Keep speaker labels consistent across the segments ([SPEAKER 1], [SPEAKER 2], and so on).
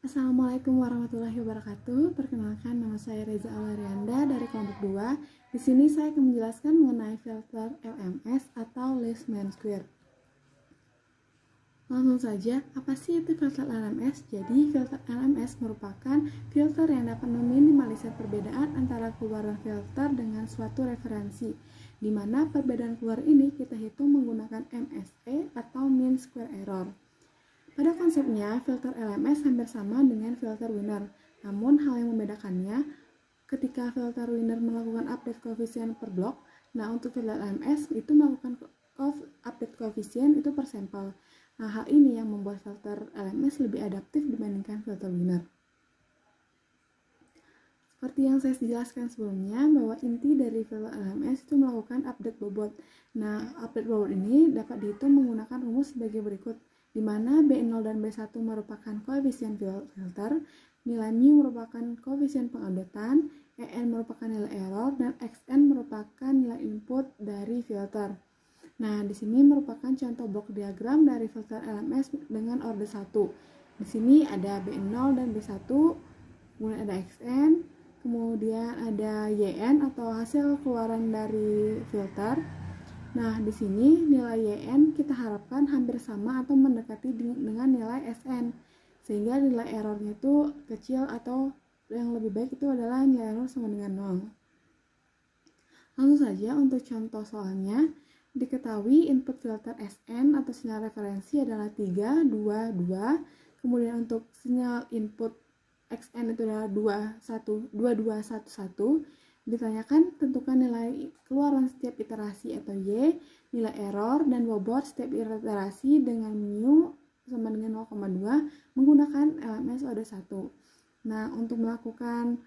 [SPEAKER 1] Assalamualaikum warahmatullahi wabarakatuh. Perkenalkan, nama saya Reza Alarianda dari kelompok 2. Di sini saya akan menjelaskan mengenai filter LMS atau least mean square. Langsung saja, apa sih itu filter LMS? Jadi, filter LMS merupakan filter yang dapat meminimalisir perbedaan antara keluaran filter dengan suatu referensi, di mana perbedaan keluar ini kita hitung menggunakan MSE atau mean square error. Pada konsepnya, filter LMS hampir sama dengan filter winner. Namun, hal yang membedakannya, ketika filter winner melakukan update koefisien per blok, nah untuk filter LMS itu melakukan update koefisien itu per sampel. Nah, hal ini yang membuat filter LMS lebih adaptif dibandingkan filter winner. Seperti yang saya jelaskan sebelumnya, bahwa inti dari filter LMS itu melakukan update bobot. Nah, update bobot ini dapat dihitung menggunakan rumus sebagai berikut, di mana B0 dan B1 merupakan koefisien filter, nilai mu merupakan koefisien pengupdatean, EN merupakan nilai error, dan XN merupakan nilai input dari filter. Nah, di sini merupakan contoh blok diagram dari filter LMS dengan order 1. Di sini ada B0 dan B1, kemudian ada XN, kemudian ada YN atau hasil keluaran dari filter. Nah, di sini nilai YN kita harapkan hampir sama atau mendekati dengan nilai SN, sehingga nilai errornya itu kecil atau yang lebih baik itu adalah nilai error sama dengan 0. Langsung saja untuk contoh soalnya, diketahui input filter SN atau sinyal referensi adalah 3, 2, 2, kemudian untuk sinyal input XN itu adalah 2, 1, 2, 2, 1, 1. Ditanyakan tentukan nilai keluaran setiap iterasi atau Y, nilai error, dan bobot setiap iterasi dengan mu sama dengan 0,2 menggunakan LMS order 1. Nah, untuk melakukan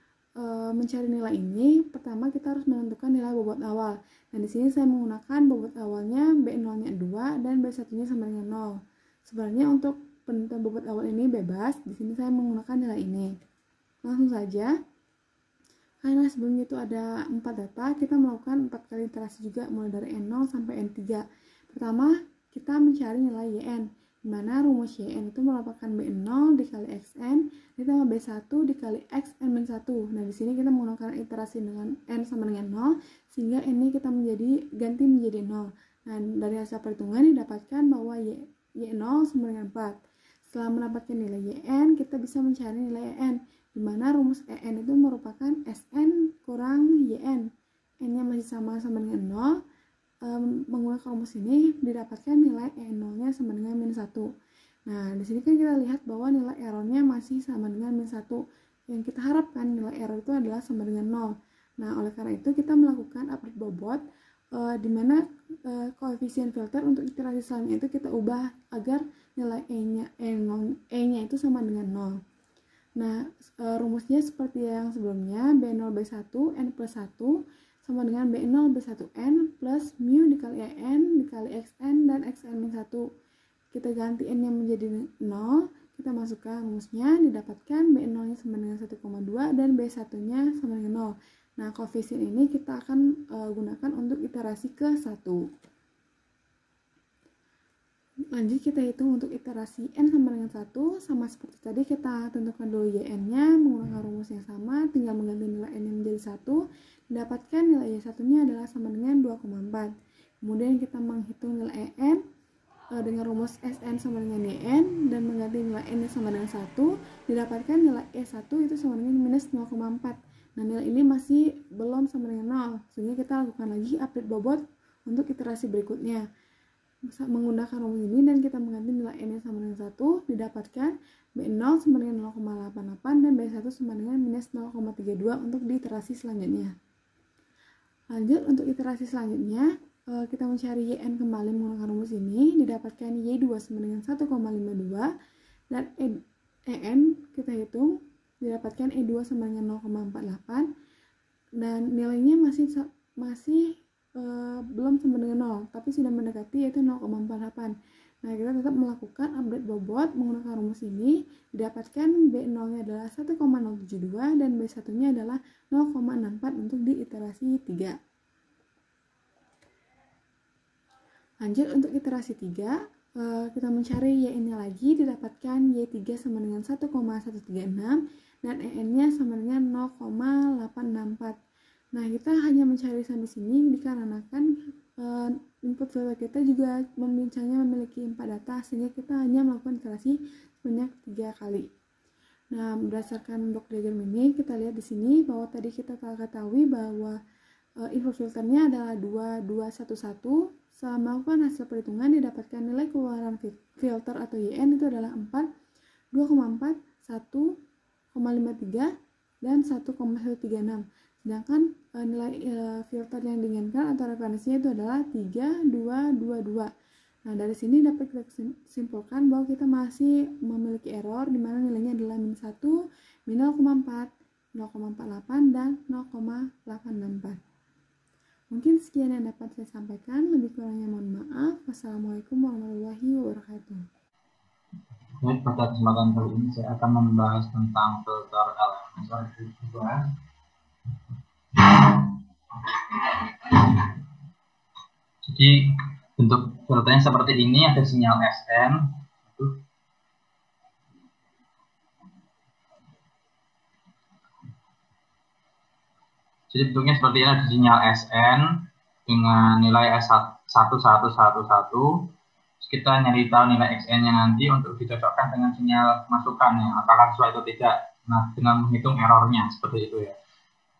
[SPEAKER 1] mencari nilai ini, pertama kita harus menentukan nilai bobot awal. Nah, di sini saya menggunakan bobot awalnya B0-nya 2 dan B1-nya sama dengan 0. Sebenarnya untuk penentuan bobot awal ini bebas, di sini saya menggunakan nilai ini. Langsung saja, karena sebelumnya itu ada 4 data, kita melakukan 4 kali iterasi juga mulai dari N0 sampai N3. Pertama, kita mencari nilai YN, di mana rumus YN itu merupakan B0 dikali XN ditambah B1 dikali XN-1. Nah, di sini kita menggunakan iterasi dengan N sama dengan 0, sehingga N ini kita ganti menjadi 0. Nah, dari hasil perhitungan didapatkan bahwa Y0 sama dengan 4. Setelah mendapatkan nilai YN, kita bisa mencari nilai EN, di mana rumus EN itu merupakan SN kurang YN. N-nya masih sama dengan 0. Menggunakan rumus ini didapatkan nilai EN0-nya sama dengan min 1. Nah, di sini kan kita lihat bahwa nilai errornya masih sama dengan min 1. Yang kita harapkan nilai error itu adalah sama dengan 0. Nah, oleh karena itu kita melakukan update bobot, di mana koefisien filter untuk iterasi selanjutnya itu kita ubah agar nilai E-nya itu sama dengan 0. Nah, rumusnya seperti yang sebelumnya, B0 B1 N plus 1 sama dengan B0 B1 N plus mu dikali EN dikali XN dan XN-1. Kita ganti N-nya menjadi 0, kita masukkan rumusnya, didapatkan B0-nya sama dengan 1,2 dan B1-nya sama dengan 0. Nah, koefisien ini kita akan gunakan untuk iterasi ke 1. Lanjut kita hitung untuk iterasi N sama dengan 1, sama seperti tadi kita tentukan dulu YN-nya menggunakan rumus yang sama, tinggal mengganti nilai N yang menjadi 1, didapatkan nilai Y1-nya adalah sama dengan 2,4. Kemudian kita menghitung nilai EN dengan rumus SN sama dengan YN dan mengganti nilai N sama dengan 1, didapatkan nilai E1 itu sama dengan minus 0,4. Nah, nilai ini masih belum sama dengan 0, sehingga kita lakukan lagi update bobot untuk iterasi berikutnya. Menggunakan rumus ini dan kita mengganti nilai N sama dengan 1, didapatkan B0 sama dengan 0,88 dan B1 sama dengan minus 0,32 untuk di iterasi selanjutnya. Lanjut untuk iterasi selanjutnya, kita mencari YN kembali menggunakan rumus ini, didapatkan Y2 sama dengan 1,52 dan EN kita hitung, didapatkan E2 sama dengan 0,48 dan nilainya masih belum sama dengan 0, tapi sudah mendekati yaitu 0,48. Nah, kita tetap melakukan update bobot menggunakan rumus ini, didapatkan B0-nya adalah 1,072 dan B1-nya adalah 0,64 untuk di iterasi 3. Lanjut untuk iterasi 3, kita mencari Y ini lagi, didapatkan Y3 sama dengan 1,136 dan EN-nya sama dengan 0,864. Nah, kita hanya mencari sampai sini dikarenakan input filter kita juga memiliki 4 data, sehingga kita hanya melakukan iterasi sebanyak 3 kali. Nah, berdasarkan block diagram ini, kita lihat di sini bahwa tadi kita telah ketahui bahwa input filternya adalah 2211. Setelah melakukan hasil perhitungan, didapatkan nilai keluaran filter atau YN itu adalah 4, 2,4, 1,53, dan 1,136. Sedangkan nilai filter yang diinginkan atau referensinya itu adalah 3, 2, 2, 2. Nah, dari sini dapat kita simpulkan bahwa kita masih memiliki error di mana nilainya adalah min 1, min 0,4, 0,48, dan 0,864. Mungkin sekian yang dapat saya sampaikan, lebih kurangnya mohon maaf. Wassalamualaikum warahmatullahi wabarakatuh.
[SPEAKER 2] Baik, pada kesempatan kali ini saya akan membahas tentang filter LMS juga. Jadi bentuk filternya seperti ini, ada sinyal SN. Jadi bentuknya seperti ini, ada sinyal SN dengan nilai S1111. Kita nyari tahu nilai XN-nya nanti untuk dicocokkan dengan sinyal masukan ya, apakah sesuai atau tidak. Nah, dengan menghitung errornya seperti itu ya.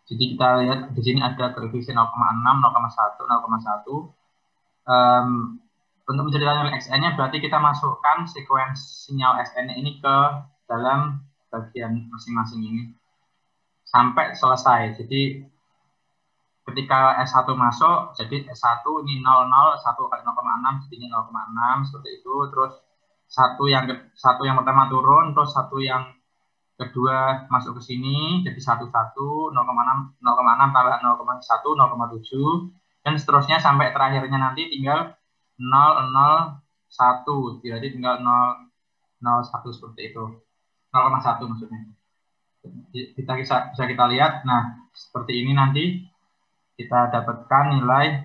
[SPEAKER 2] Jadi kita lihat di sini ada koefisien 0,6, 0,1, 0,1. Untuk mencari nilai XN-nya berarti kita masukkan sekuensi sinyal SN ini ke dalam bagian masing-masing ini sampai selesai. Jadi ketika S1 masuk, jadi S1 ini 00, 1 kali 0,6 jadinya 0,6 seperti itu. Terus satu yang pertama turun, terus satu yang kedua masuk ke sini, jadi 11, 0,6 tambah 0,1, 0,7, dan seterusnya sampai terakhirnya nanti tinggal 0,01, jadi tinggal 0,01 seperti itu, 0,1 maksudnya. Bisa kita lihat, nah seperti ini nanti kita dapatkan nilai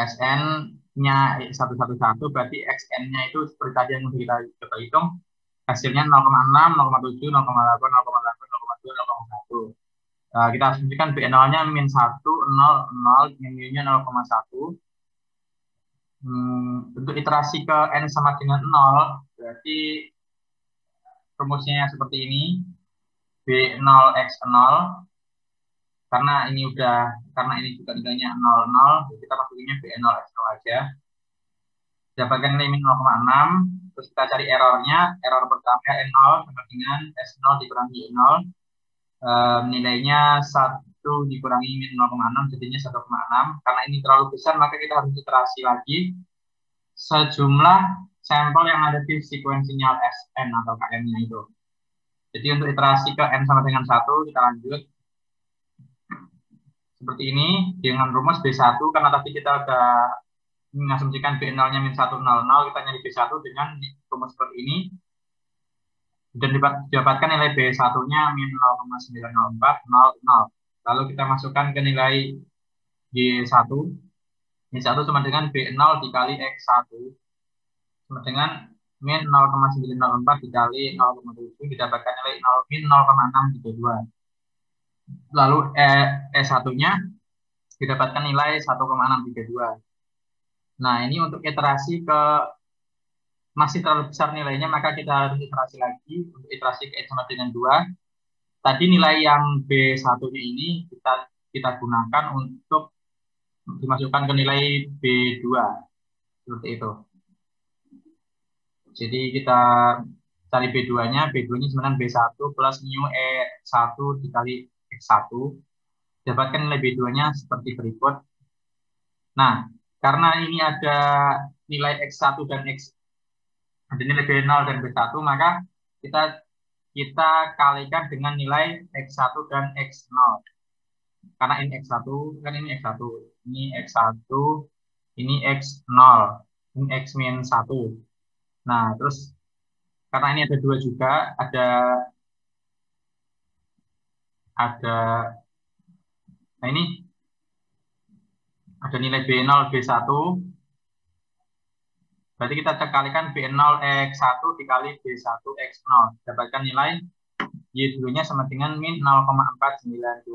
[SPEAKER 2] SN-nya 111, berarti XN-nya itu seperti tadi yang kita hitung, hasilnya 0,6, 0,7, 0,8, 0,8, 0,2, 0,1. Kita asumsikan B0-nya min 1, 0, 0, min-nya 0,1. Untuk iterasi ke N sama dengan 0, berarti rumusnya seperti ini, B0x0, karena ini juga nilainya 0, 0, kita masukinnya B0x0 aja. Dapatkan nilai min 0,6, terus kita cari errornya. Error pertama N0 sama dengan S0 dikurangi 0, nilainya 1 dikurangi min 0,6 jadinya 1,6. Karena ini terlalu besar, maka kita harus iterasi lagi sejumlah sampel yang ada di sekuensi sinyal SN atau KM-nya itu. Jadi untuk iterasi ke N sama dengan 1, kita lanjut seperti ini dengan rumus B1, karena tadi kita udah mengasumsikan B0-nya min 100, kita nyari B1 dengan rumus seperti ini, dan didapatkan nilai B1-nya min 0,904, 0,0. Lalu kita masukkan ke nilai Y1. Y1 sama dengan B0 dikali X1 sama dengan min 0,904 dikali 0,7, didapatkan nilai min 0,632. Lalu E1-nya didapatkan nilai 1,632. Nah, ini untuk iterasi ke masih terlalu besar nilainya, maka kita harus iterasi lagi. Untuk iterasi ke N sama dengan 2. Tadi nilai yang B1-nya ini kita gunakan untuk dimasukkan ke nilai B2. Seperti itu. Jadi kita cari B2-nya. B2-nya sebenarnya B1 plus mu E1 dikali X1. Dapatkan nilai B2-nya seperti berikut. Nah, karena ini ada nilai X1 dan ada nilai B0 dan B1, maka kita kalikan dengan nilai X1 dan X0. Karena ini X1, kan ini X1. Ini X1, ini X0, ini X-1. Nah, terus karena ini ada 2 juga, ada Nah, ini ada nilai B0, B1. Berarti kita kalikan B0 X1 dikali B1 X0. Dapatkan nilai Y dulunya sama dengan min 0,492.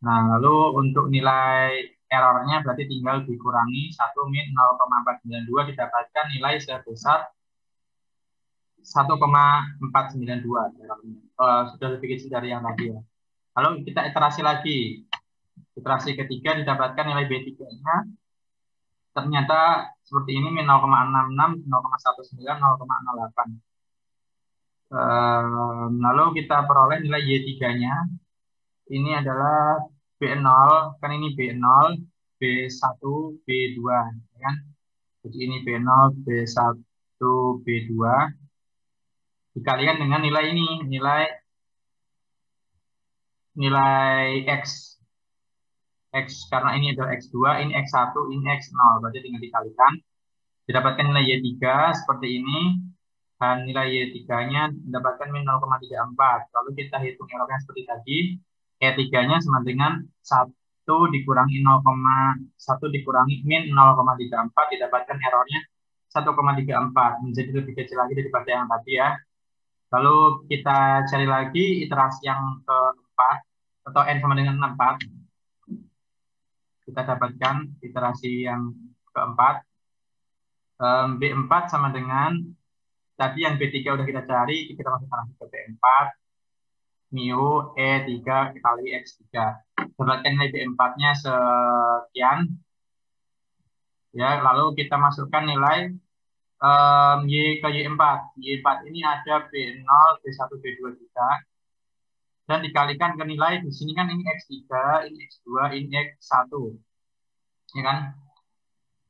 [SPEAKER 2] Nah, lalu untuk nilai errornya berarti tinggal dikurangi 1 min 0,492 didapatkan nilai sebesar 1,492 errornya. Sudah lebih kecil dari yang tadi ya. Lalu kita iterasi lagi. Iterasi ketiga didapatkan nilai B3-nya ternyata seperti ini min 0,66, 0,19, 0,08. Lalu kita peroleh nilai Y3-nya. Ini adalah B0, kan ini B0, B1, B2, kan? Jadi ini B0, B1, B2 dikalikan dengan nilai ini, nilai X. X karena ini adalah X2, ini X1, ini X0. Berarti tinggal dikalikan. Didapatkan nilai Y3 seperti ini. Dan nilai Y3-nya mendapatkan min 0,34. Lalu kita hitung errornya seperti tadi. Y3-nya sama dengan 1 dikurangi 0,1 dikurangi min 0,34 didapatkan errornya 1,34. Menjadi lebih kecil lagi daripada yang tadi ya. Lalu kita cari lagi iterasi yang keempat atau N sama dengan 4. Kita dapatkan iterasi yang keempat. B4 sama dengan tadi yang B3 udah kita cari, kita masukkan lagi ke B4, mu E3 kali X3. Dapatkan nilai B4-nya sekian. Ya, lalu kita masukkan nilai Y ke Y4. Y4 ini ada B0, B1, B2 juga. Dan dikalikan ke nilai, di sini kan ini X3, ini X2, ini X1. Ya kan?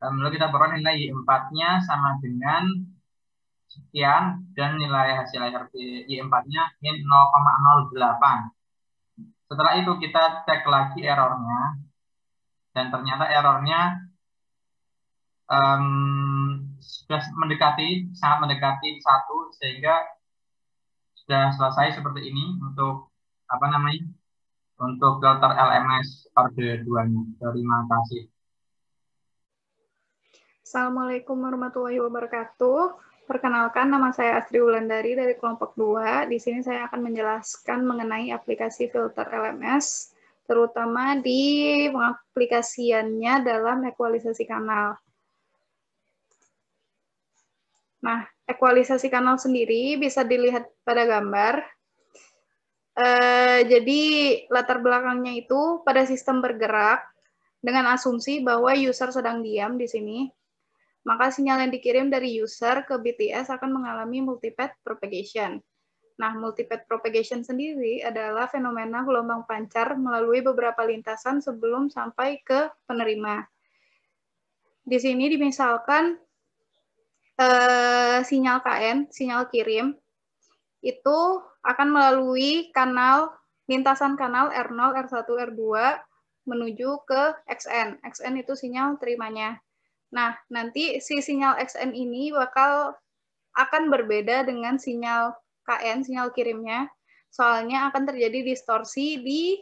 [SPEAKER 2] Lalu kita peroleh nilai Y4-nya sama dengan sekian dan nilai hasil akhir Y4-nya min 0,08. Setelah itu kita cek lagi errornya dan ternyata errornya sudah sangat mendekati 1 sehingga sudah selesai seperti ini untuk untuk filter LMS orde 2-nya. Terima kasih.
[SPEAKER 3] Assalamualaikum warahmatullahi wabarakatuh. Perkenalkan, nama saya Astri Wulandari dari kelompok 2. Di sini saya akan menjelaskan mengenai aplikasi filter LMS, terutama di pengaplikasiannya dalam ekualisasi kanal. Nah, ekualisasi kanal sendiri bisa dilihat pada gambar. Jadi, latar belakangnya itu pada sistem bergerak dengan asumsi bahwa user sedang diam di sini. Maka sinyal yang dikirim dari user ke BTS akan mengalami multipath propagation. Nah, multipath propagation sendiri adalah fenomena gelombang pancar melalui beberapa lintasan sebelum sampai ke penerima. Di sini dimisalkan sinyal KN, sinyal kirim, itu akan melalui lintasan kanal R0, R1, R2 menuju ke XN. XN itu sinyal terimanya. Nah, nanti si sinyal XN ini akan berbeda dengan sinyal KN, sinyal kirimnya, soalnya akan terjadi distorsi di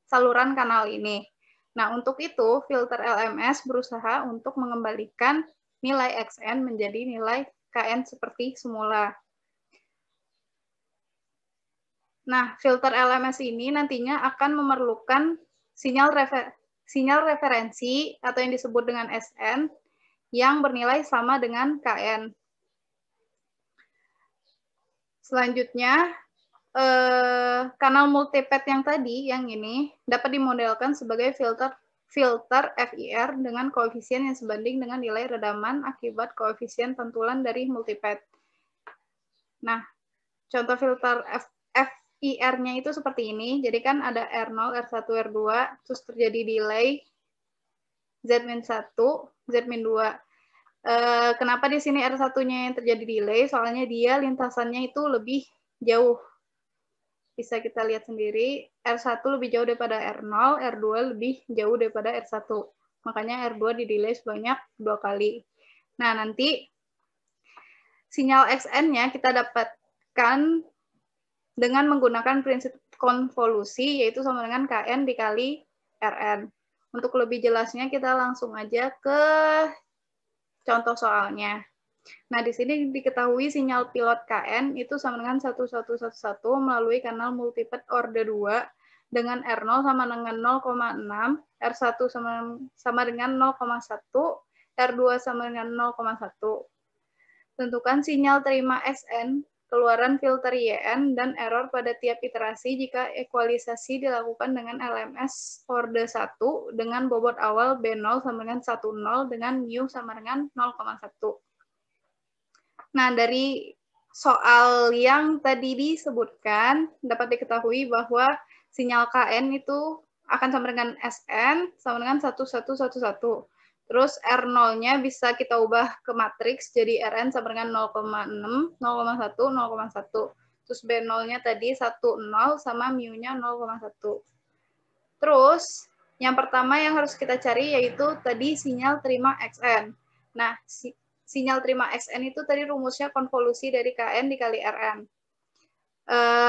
[SPEAKER 3] saluran kanal ini. Nah, untuk itu, filter LMS berusaha untuk mengembalikan nilai XN menjadi nilai KN seperti semula. Nah, filter LMS ini nantinya akan memerlukan sinyal referensi atau yang disebut dengan SN yang bernilai sama dengan KN. Selanjutnya, kanal multipath yang tadi, yang ini, dapat dimodelkan sebagai filter FIR dengan koefisien yang sebanding dengan nilai redaman akibat koefisien pantulan dari multipath. Nah, contoh filter FIR-nya itu seperti ini. Jadi kan ada R0, R1, R2, terus terjadi delay Z-1, Z-2. Kenapa di sini R1-nya yang terjadi delay? Soalnya dia lintasannya itu lebih jauh. Bisa kita lihat sendiri, R1 lebih jauh daripada R0, R2 lebih jauh daripada R1. Makanya R2 di-delay sebanyak 2 kali. Nah, nanti sinyal XN-nya kita dapatkan dengan menggunakan prinsip konvolusi, yaitu sama dengan KN dikali Rn. Untuk lebih jelasnya kita langsung aja ke contoh soalnya. Nah, di sini diketahui sinyal pilot KN itu sama dengan 1111 melalui kanal multiplet orde 2 dengan R0 sama dengan 0,6, R1 sama dengan 0,1, R2 sama dengan 0,1. Tentukan sinyal terima Xn, keluaran filter YN, dan error pada tiap iterasi jika ekualisasi dilakukan dengan LMS orde 1 dengan bobot awal B0 sama dengan 10 dengan mu sama dengan 0,1. Nah, dari soal yang tadi disebutkan, dapat diketahui bahwa sinyal KN itu akan sama dengan SN sama dengan 1111. Terus R0-nya bisa kita ubah ke matriks, jadi Rn sama dengan 0,6, 0,1, 0,1. Terus B0-nya tadi 10 sama mu-nya 0,1. Terus, yang pertama yang harus kita cari yaitu tadi sinyal terima Xn. Nah, sinyal terima Xn itu tadi rumusnya konvolusi dari Kn dikali Rn.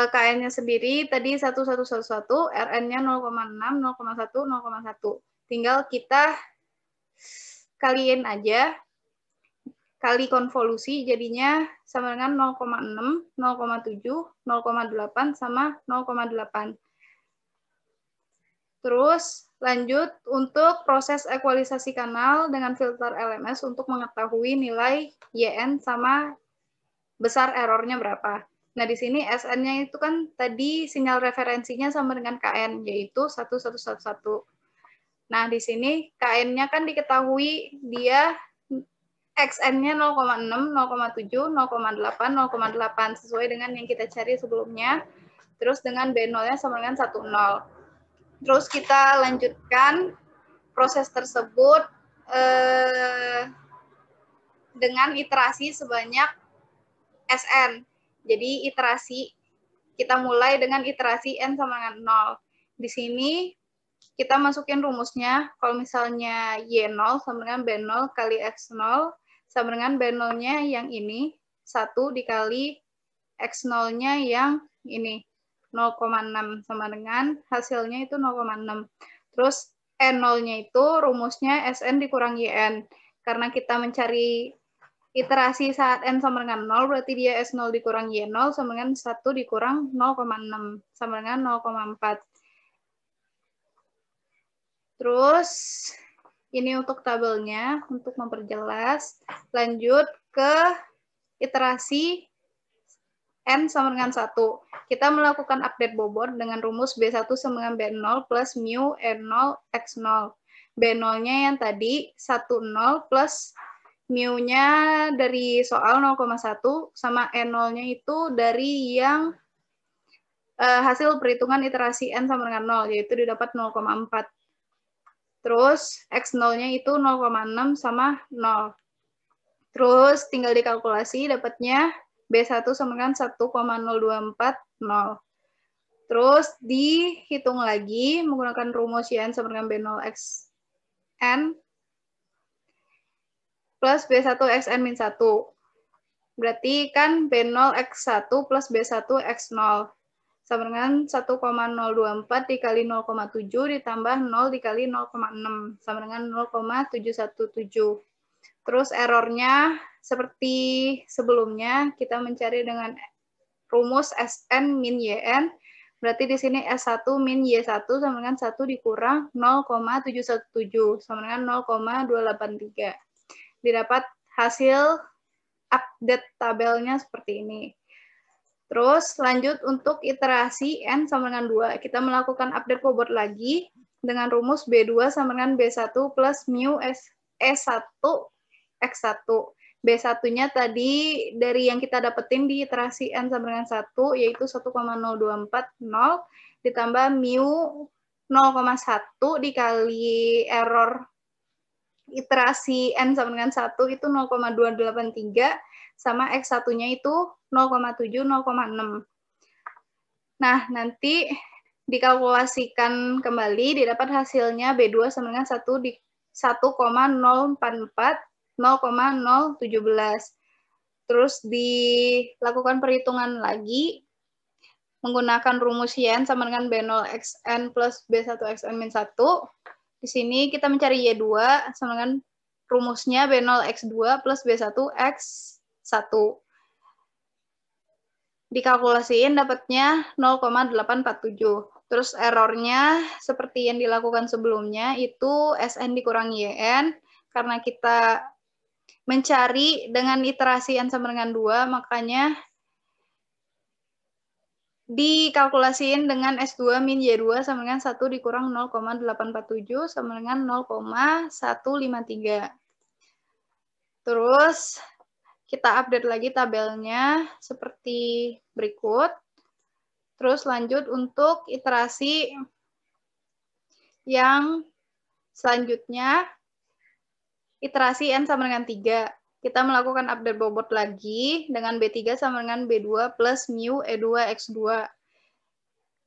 [SPEAKER 3] Kn-nya sendiri tadi 1111, Rn-nya 0,6, 0,1, 0,1. Tinggal kita kaliin aja, kali konvolusi jadinya sama dengan 0,6, 0,7, 0,8, sama 0,8. Terus lanjut untuk proses ekualisasi kanal dengan filter LMS untuk mengetahui nilai YN sama besar errornya berapa. Nah, di sini SN-nya itu kan tadi sinyal referensinya sama dengan KN, yaitu 1111. Nah, di sini KN-nya kan diketahui dia XN-nya 0,6, 0,7, 0,8, 0,8 sesuai dengan yang kita cari sebelumnya. Terus dengan B0-nya sama dengan 10. Terus kita lanjutkan proses tersebut dengan iterasi sebanyak SN. Jadi iterasi, kita mulai dengan iterasi N sama dengan 0. Di sini kita masukin rumusnya, kalau misalnya Y0 sama dengan B0 kali X0, sama dengan B0-nya yang ini, 1 dikali X0-nya yang ini, 0,6, sama dengan hasilnya itu 0,6. Terus N0-nya itu rumusnya Sn dikurang Yn. Karena kita mencari iterasi saat N sama dengan 0, berarti dia S0 dikurang Y0 sama dengan 1 dikurang 0,6, sama dengan 0,4. Terus, ini untuk tabelnya, untuk memperjelas. Lanjut ke iterasi N sama dengan 1. Kita melakukan update bobot dengan rumus B1 sama dengan B0 plus mu N0 X0. B0-nya yang tadi 10 plus mu-nya dari soal 0,1 sama N0-nya itu dari yang hasil perhitungan iterasi N sama dengan 0, yaitu didapat 0,4. Terus X0-nya itu 0,6 sama 0. Terus tinggal dikalkulasi dapatnya B1 sama dengan 1,0240. Terus dihitung lagi menggunakan rumus YN sama dengan B0 XN plus B1 XN min 1. Berarti kan B0 X1 plus B1 X0 sama dengan 1,024 dikali 0,7 ditambah 0 dikali 0,6 sama dengan 0,717. Terus errornya seperti sebelumnya, kita mencari dengan rumus Sn min Yn. Berarti di sini S1 min Y1 sama dengan 1 dikurang 0,717 sama dengan 0,283. Didapat hasil update tabelnya seperti ini. Terus lanjut untuk iterasi N sama dengan 2. Kita melakukan update bobot lagi dengan rumus B2 sama dengan B1 plus mu E1 X1. B1-nya tadi dari yang kita dapetin di iterasi N sama dengan 1, yaitu 1,0240 ditambah mu 0,1 dikali error iterasi N sama dengan 1 itu 0,283 sama X1-nya itu 0,7, 0,6. Nah, nanti dikalkulasikan kembali, didapat hasilnya B2 sama dengan 1,044, 0,017. Terus dilakukan perhitungan lagi, menggunakan rumus yn sama dengan B0 xn plus B1 xn min 1. Di sini kita mencari Y2 sama dengan rumusnya B0 x2 plus B1 x1. Dikalkulasiin dapatnya 0,847. Terus errornya seperti yang dilakukan sebelumnya itu Sn dikurangi Yn. Karena kita mencari dengan iterasi N sama dengan 2, makanya dikalkulasiin dengan S2 min Y2 sama dengan 1 dikurang 0,847 sama dengan 0,153. Terus kita update lagi tabelnya seperti berikut. Terus lanjut untuk iterasi yang selanjutnya, iterasi N sama dengan 3. Kita melakukan update bobot lagi dengan B3 sama dengan B2 plus mu E2 X2.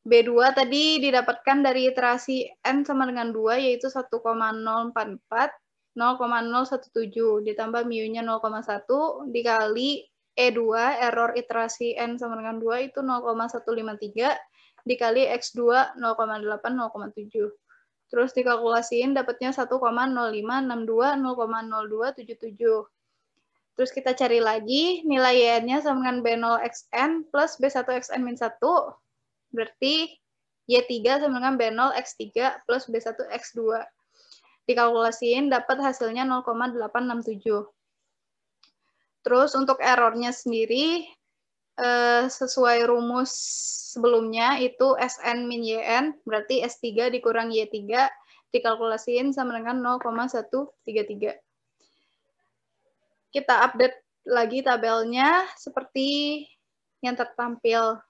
[SPEAKER 3] B2 tadi didapatkan dari iterasi N sama dengan 2, yaitu 1,044, 0,017, ditambah mu-nya 0,1, dikali E2, error iterasi N sama dengan 2, itu 0,153, dikali X2, 0,8, 0,7. Terus dikalkulasiin dapatnya 1,0562, 0,0277. Terus kita cari lagi, nilai Y-nya sama dengan B0xn plus B1 xn min 1, berarti Y3 sama dengan B0 x3 plus B1 x2. Dikalkulasiin dapat hasilnya 0,867. Terus untuk errornya sendiri, sesuai rumus sebelumnya, itu Sn min Yn, berarti S3 dikurang Y3, dikalkulasiin sama dengan 0,133. Kita update lagi tabelnya seperti yang tertampil.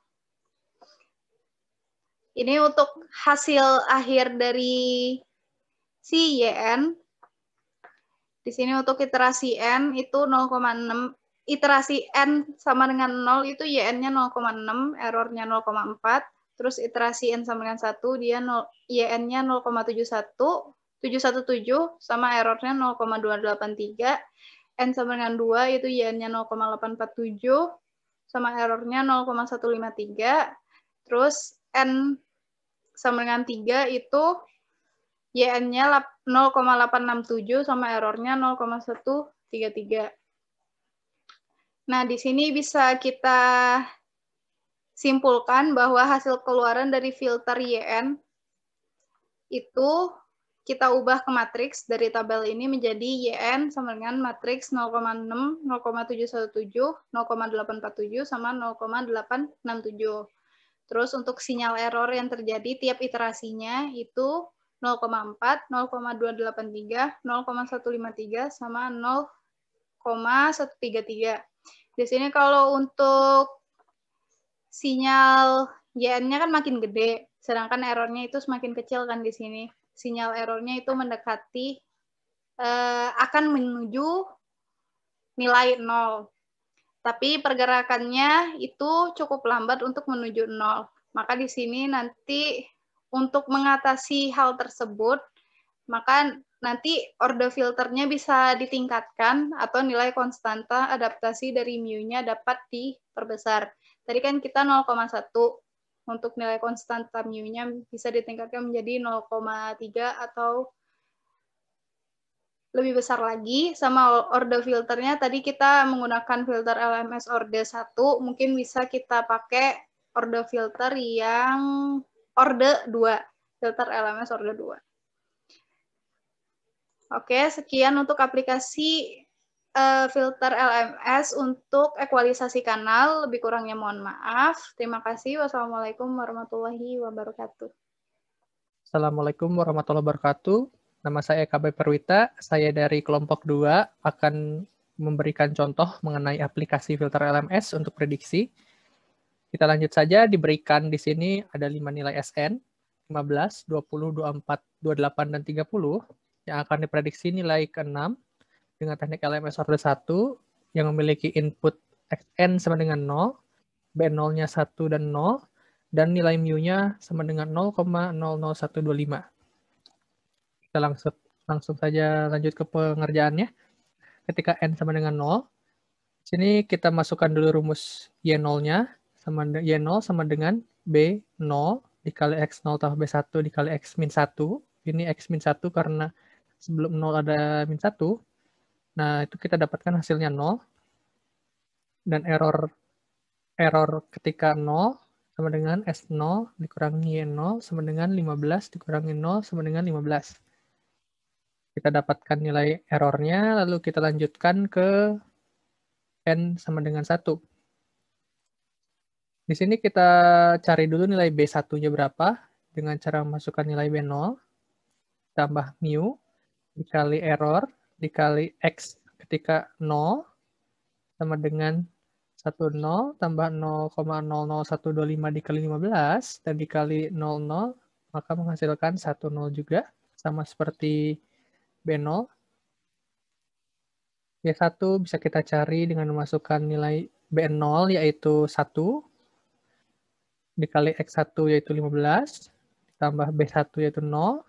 [SPEAKER 3] Ini untuk hasil akhir dari si Yn. Di sini untuk iterasi N itu 0,6. Iterasi N sama dengan 0 itu Yn-nya 0,6, errornya 0,4. Terus iterasi N sama dengan 1, dia Yn-nya 0,717, sama errornya 0,283. N sama dengan 2, itu Y-nya 0,847, sama errornya 0,153. Terus N sama dengan 3, itu Y-nya 0,867, sama errornya 0,133. Nah, di sini bisa kita simpulkan bahwa hasil keluaran dari filter Yn itu kita ubah ke matriks dari tabel ini menjadi Yn sama dengan matriks 0,6, 0,717, 0,847, sama 0,867. Terus untuk sinyal error yang terjadi tiap iterasinya itu 0,4, 0,283, 0,153, sama 0,133. Di sini kalau untuk sinyal Yn-nya kan makin gede, sedangkan errornya itu semakin kecil kan di sini. Sinyal errornya itu mendekati akan menuju nilai 0. Tapi pergerakannya itu cukup lambat untuk menuju 0. Maka di sini nanti untuk mengatasi hal tersebut, maka nanti order filternya bisa ditingkatkan atau nilai konstanta adaptasi dari mu-nya dapat diperbesar. Tadi kan kita 0,1. Untuk nilai konstanta mu-nya bisa ditingkatkan menjadi 0,3 atau lebih besar lagi. Sama order filternya, tadi kita menggunakan filter LMS order 1, mungkin bisa kita pakai order filter yang order 2, filter LMS order 2. Oke, sekian untuk aplikasi filter LMS untuk ekualisasi kanal. Lebih kurangnya mohon maaf. Terima kasih. Wassalamualaikum warahmatullahi wabarakatuh.
[SPEAKER 4] Assalamualaikum warahmatullahi wabarakatuh. Nama saya KB Perwita. Saya dari kelompok 2 akan memberikan contoh mengenai aplikasi filter LMS untuk prediksi. Kita lanjut saja. Diberikan di sini ada 5 nilai SN, 15, 20, 24, 28, dan 30, yang akan diprediksi nilai ke-6 dengan teknik LMS order 1 yang memiliki input Xn sama dengan 0, B0-nya 1 dan 0, dan nilai mu-nya sama dengan 0,00125. Kita langsung saja lanjut ke pengerjaannya. Ketika N sama dengan 0, sini kita masukkan dulu rumus Y0-nya. Y0 sama dengan B 0 dikali X0 tambah B1 dikali X min 1. Ini X min 1 karena sebelum 0 ada min 1. Nah, itu kita dapatkan hasilnya 0. Dan error ketika 0 sama dengan S0 dikurangi Y0 sama dengan 15 dikurangi 0 sama dengan 15. Kita dapatkan nilai errornya, lalu kita lanjutkan ke N sama dengan 1. Di sini kita cari dulu nilai B1-nya berapa dengan cara memasukkan nilai B0 tambah mu dikali error dikali X ketika 0 sama dengan 10 tambah 0,00125 dikali 15 dan dikali 00 maka menghasilkan 10 juga sama seperti B0. B1 bisa kita cari dengan memasukkan nilai B0 yaitu 1 dikali X1 yaitu 15 ditambah B1 yaitu 0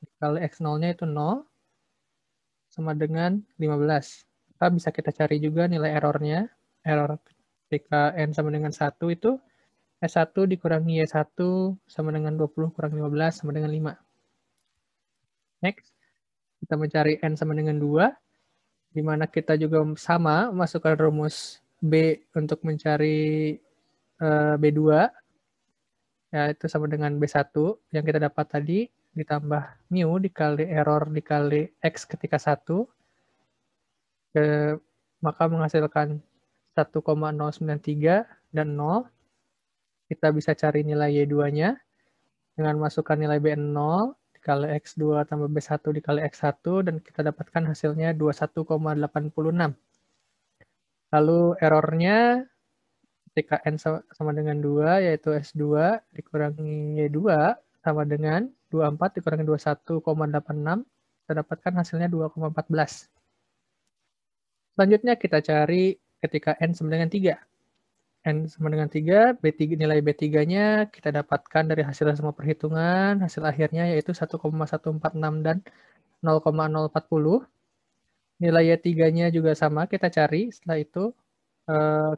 [SPEAKER 4] dikali X0-nya itu 0 sama dengan 15. Maka bisa kita cari juga nilai errornya. Error ketika N sama dengan 1 itu S1 dikurangi Y1 sama dengan 20 kurang 15 sama dengan 5. Next, kita mencari N sama dengan 2, di mana kita juga sama masukkan rumus B untuk mencari B2, yaitu sama dengan B1 yang kita dapat tadi, ditambah mu dikali error dikali X ketika 1, maka menghasilkan 1,093 dan 0. Kita bisa cari nilai Y2-nya dengan masukkan nilai B0 dikali X2 tambah B1 dikali X1 dan kita dapatkan hasilnya 21,86. Lalu errornya ketika N sama dengan 2 yaitu S2 dikurangi Y2 sama dengan 24 dikurangi 21,86. Kita dapatkan hasilnya 2,14. Selanjutnya kita cari ketika N sama dengan 3. N sama dengan 3, B3, nilai B3-nya kita dapatkan dari hasil semua perhitungan, hasil akhirnya yaitu 1,146 dan 0,040. Nilai Y3-nya juga sama, kita cari, setelah itu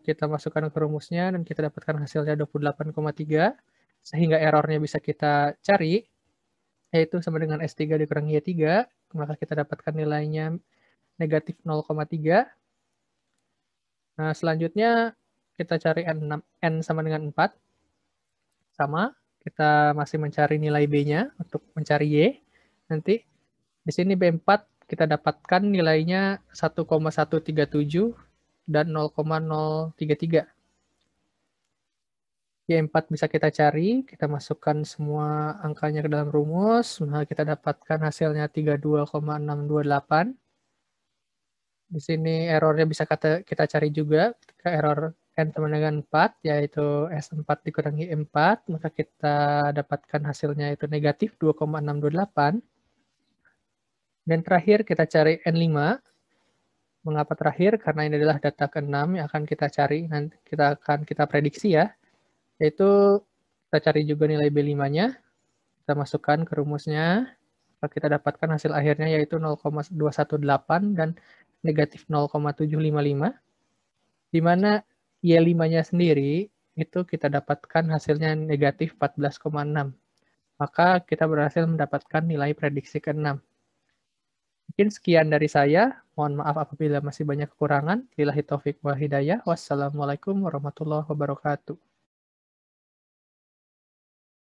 [SPEAKER 4] kita masukkan ke rumusnya dan kita dapatkan hasilnya 28,3, sehingga errornya bisa kita cari, yaitu sama dengan S3 dikurangi Y3, maka kita dapatkan nilainya negatif 0,3. Nah, selanjutnya kita cari N sama dengan 4. Sama, kita masih mencari nilai B-nya untuk mencari Y. Nanti di sini B4 kita dapatkan nilainya 1,137 dan 0,033. Y4 bisa kita cari, kita masukkan semua angkanya ke dalam rumus, maka kita dapatkan hasilnya 32,628. Di sini errornya bisa kita cari juga, ketika error N sama dengan 4, yaitu S4 dikurangi 4, maka kita dapatkan hasilnya itu negatif 2,628. Dan terakhir kita cari N5. Mengapa terakhir? Karena ini adalah data ke-6 yang akan kita cari, nanti kita prediksi ya. Yaitu kita cari juga nilai B5-nya, kita masukkan ke rumusnya, maka kita dapatkan hasil akhirnya yaitu 0,218 dan negatif 0,755. Di mana Y5-nya sendiri itu kita dapatkan hasilnya negatif 14,6. Maka kita berhasil mendapatkan nilai prediksi ke-6. Mungkin sekian dari saya. Mohon maaf apabila masih banyak kekurangan. Billahi taufik wal hidayah. Wassalamualaikum warahmatullahi wabarakatuh.